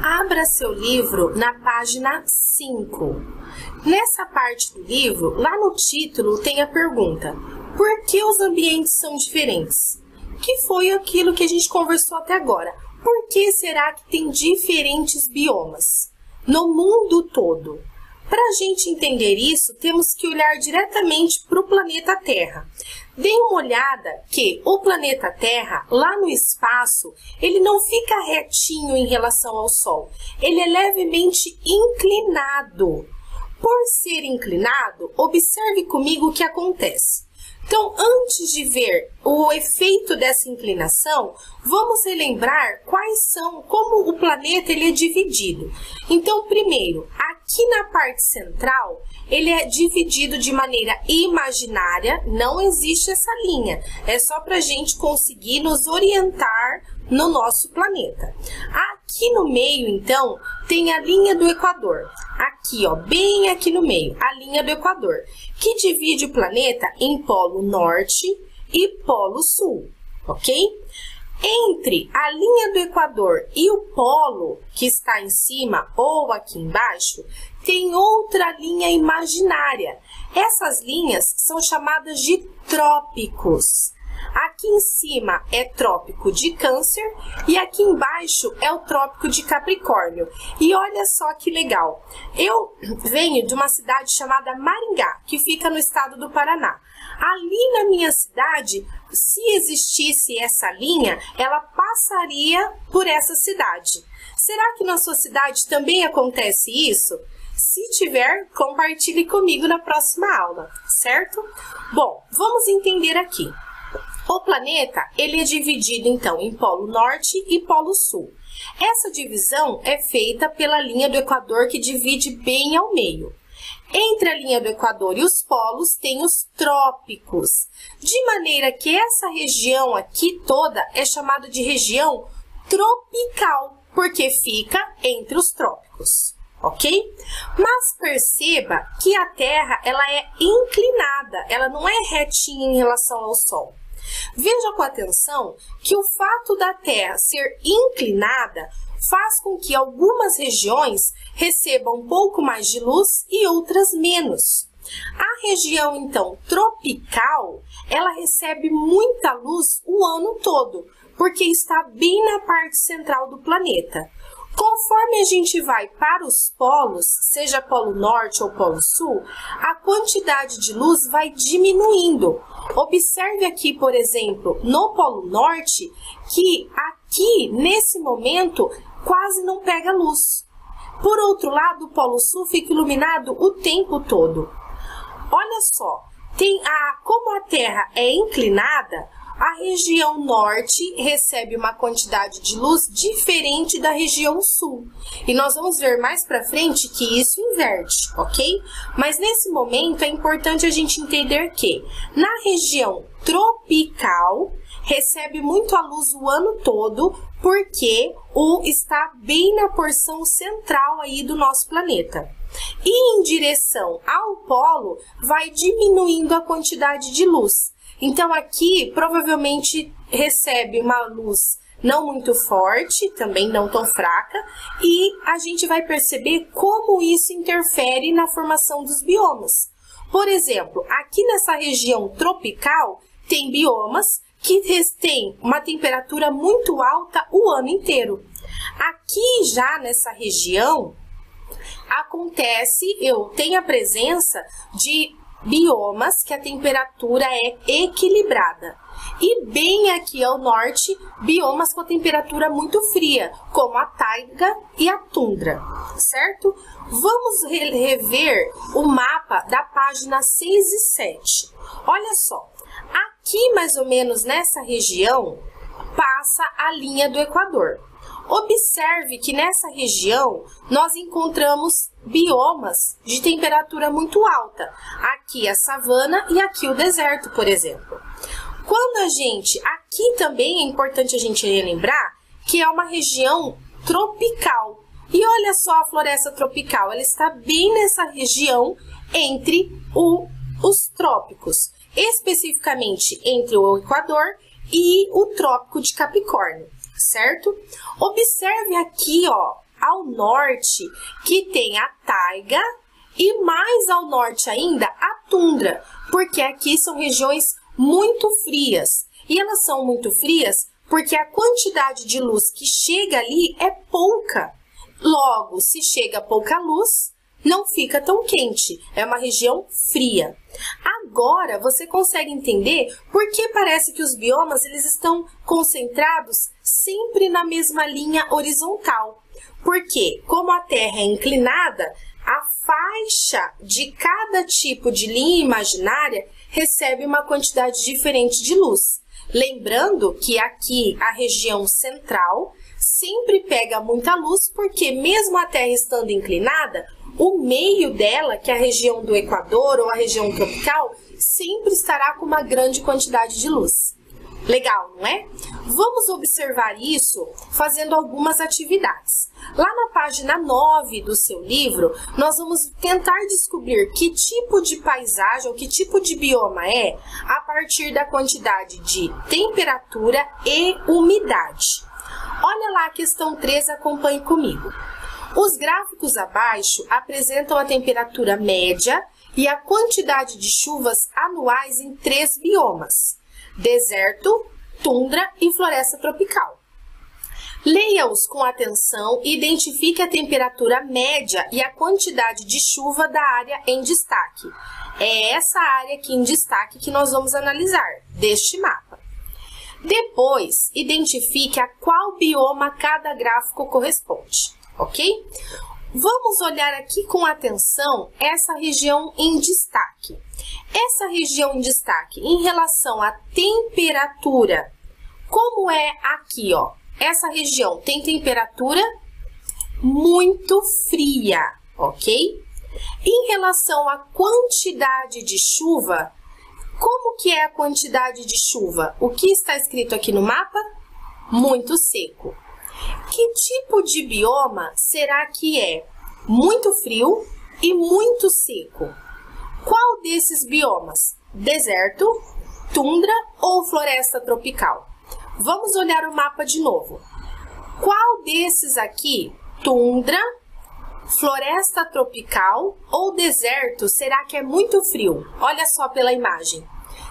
Abra seu livro na página 5. Nessa parte do livro, lá no título, tem a pergunta: por que os ambientes são diferentes? Que foi aquilo que a gente conversou até agora. Por que será que tem diferentes biomas no mundo todo? Para a gente entender isso, temos que olhar diretamente para o planeta Terra. Dê uma olhada que o planeta Terra, lá no espaço, ele não fica retinho em relação ao Sol. Ele é levemente inclinado. Por ser inclinado, observe comigo o que acontece. Então, antes de ver o efeito dessa inclinação, vamos relembrar como o planeta ele é dividido. Então, primeiro, aqui na parte central, ele é dividido de maneira imaginária, não existe essa linha. É só para a gente conseguir nos orientar no nosso planeta. Aqui no meio, então, tem a linha do Equador. Aqui, ó, bem aqui no meio, a linha do Equador, que divide o planeta em polo norte e polo sul, ok? Entre a linha do Equador e o polo que está em cima ou aqui embaixo, tem outra linha imaginária. Essas linhas são chamadas de trópicos. Aqui em cima é trópico de Câncer e aqui embaixo é o trópico de Capricórnio. E olha só que legal. Eu venho de uma cidade chamada Maringá, que fica no estado do Paraná. Ali na minha cidade, se existisse essa linha, ela passaria por essa cidade. Será que na sua cidade também acontece isso? Se tiver, compartilhe comigo na próxima aula, certo? Bom, vamos entender aqui. O planeta, ele é dividido, então, em polo norte e polo sul. Essa divisão é feita pela linha do Equador, que divide bem ao meio. Entre a linha do Equador e os polos, tem os trópicos. De maneira que essa região aqui toda é chamada de região tropical, porque fica entre os trópicos. Ok? Mas perceba que a Terra, ela é inclinada, ela não é retinha em relação ao Sol. Veja com atenção que o fato da Terra ser inclinada faz com que algumas regiões recebam um pouco mais de luz e outras menos. A região, então, tropical, ela recebe muita luz o ano todo, porque está bem na parte central do planeta. Conforme a gente vai para os polos, seja polo norte ou polo sul, a quantidade de luz vai diminuindo. Observe aqui, por exemplo, no polo norte, que aqui, nesse momento, quase não pega luz. Por outro lado, o polo sul fica iluminado o tempo todo. Olha só, como a Terra é inclinada, a região norte recebe uma quantidade de luz diferente da região sul. E nós vamos ver mais para frente que isso inverte, ok? Mas nesse momento é importante a gente entender que na região tropical recebe muito a luz o ano todo, porque está bem na porção central aí do nosso planeta. E em direção ao polo vai diminuindo a quantidade de luz. Então, aqui, provavelmente, recebe uma luz não muito forte, também não tão fraca, e a gente vai perceber como isso interfere na formação dos biomas. Por exemplo, aqui nessa região tropical, tem biomas que têm uma temperatura muito alta o ano inteiro. Aqui, já nessa região, tem a presença de biomas que a temperatura é equilibrada. E bem aqui ao norte, biomas com a temperatura muito fria, como a taiga e a tundra, certo? Vamos rever o mapa da página 6 e 7. Olha só, aqui mais ou menos nessa região, passa a linha do Equador. Observe que nessa região nós encontramos biomas de temperatura muito alta. Aqui a savana e aqui o deserto, por exemplo. Aqui também é importante a gente lembrar que é uma região tropical. E olha só a floresta tropical, ela está bem nessa região entre os trópicos, especificamente entre o Equador e o trópico de Capricórnio. Certo? Observe aqui, ó, ao norte, que tem a taiga, e mais ao norte ainda a tundra, porque aqui são regiões muito frias. E elas são muito frias porque a quantidade de luz que chega ali é pouca. Logo, se chega pouca luz, não fica tão quente. É uma região fria. Agora, você consegue entender por que parece que os biomas eles estão concentrados sempre na mesma linha horizontal. Porque, como a Terra é inclinada, a faixa de cada tipo de linha imaginária recebe uma quantidade diferente de luz. Lembrando que aqui a região central sempre pega muita luz, porque mesmo a Terra estando inclinada, o meio dela, que é a região do Equador ou a região tropical, sempre estará com uma grande quantidade de luz. Legal, não é? Vamos observar isso fazendo algumas atividades. Lá na página 9 do seu livro, nós vamos tentar descobrir que tipo de paisagem ou que tipo de bioma é a partir da quantidade de temperatura e umidade. Olha lá a questão 3, acompanhe comigo. Os gráficos abaixo apresentam a temperatura média e a quantidade de chuvas anuais em 3 biomas: deserto, tundra e floresta tropical. Leia-os com atenção e identifique a temperatura média e a quantidade de chuva da área em destaque. É essa área aqui em destaque que nós vamos analisar deste mapa. Depois, identifique a qual bioma cada gráfico corresponde, ok? Vamos olhar aqui com atenção essa região em destaque. Essa região em destaque em relação à temperatura, como é aqui, ó? Essa região tem temperatura muito fria, ok? Em relação à quantidade de chuva, como que é a quantidade de chuva? O que está escrito aqui no mapa? Muito seco. Que tipo de bioma será que é muito frio e muito seco? Qual desses biomas? Deserto, tundra ou floresta tropical? Vamos olhar o mapa de novo. Qual desses aqui, tundra, floresta tropical ou deserto, será que é muito frio? Olha só pela imagem.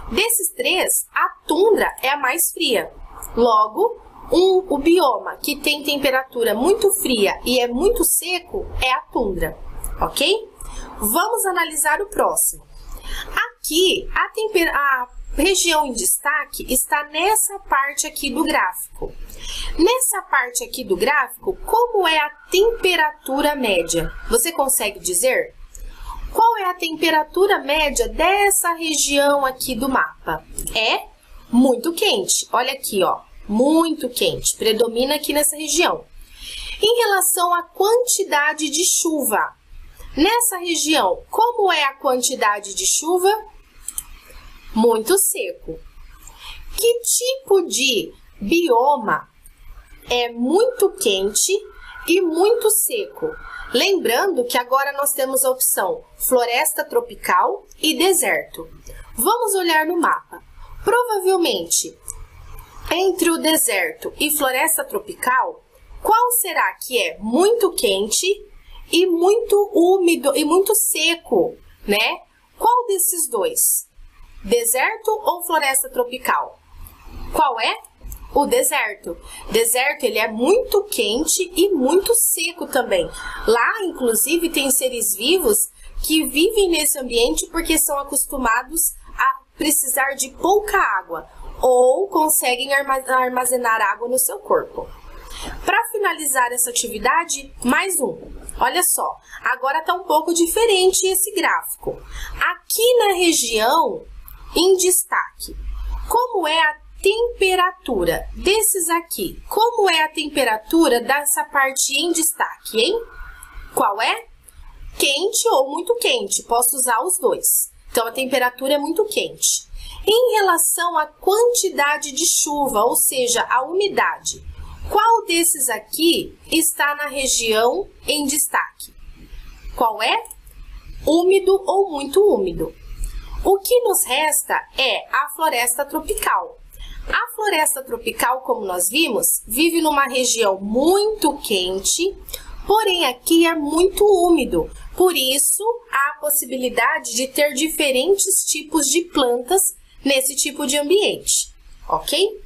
Desses 3, a tundra é a mais fria. Logo, o bioma que tem temperatura muito fria e é muito seco é a tundra, ok? Vamos analisar o próximo. Aqui, a região em destaque está nessa parte aqui do gráfico. Nessa parte aqui do gráfico, como é a temperatura média? Você consegue dizer? Qual é a temperatura média dessa região aqui do mapa? É muito quente. Olha aqui, ó. Muito quente. Predomina aqui nessa região. Em relação à quantidade de chuva, nessa região, como é a quantidade de chuva? Muito seco. Que tipo de bioma é muito quente e muito seco? Lembrando que agora nós temos a opção floresta tropical e deserto. Vamos olhar no mapa. Provavelmente, entre o deserto e floresta tropical, qual será que é muito quente e muito úmido e muito seco, né? Qual desses dois? Deserto ou floresta tropical? Qual é? O deserto. Deserto, ele é muito quente e muito seco também. Lá, inclusive, tem seres vivos que vivem nesse ambiente porque são acostumados a precisar de pouca água ou conseguem armazenar água no seu corpo. Para finalizar essa atividade, mais um. Olha só, agora está um pouco diferente esse gráfico. Aqui na região em destaque, como é a temperatura desses aqui? Como é a temperatura dessa parte em destaque, hein? Qual é? Quente ou muito quente, posso usar os dois. Então, a temperatura é muito quente. Em relação à quantidade de chuva, ou seja, a umidade, qual desses aqui está na região em destaque? Qual é? Úmido ou muito úmido. O que nos resta é a floresta tropical. A floresta tropical, como nós vimos, vive numa região muito quente, Porém, aqui é muito úmido, por isso há a possibilidade de ter diferentes tipos de plantas nesse tipo de ambiente, ok?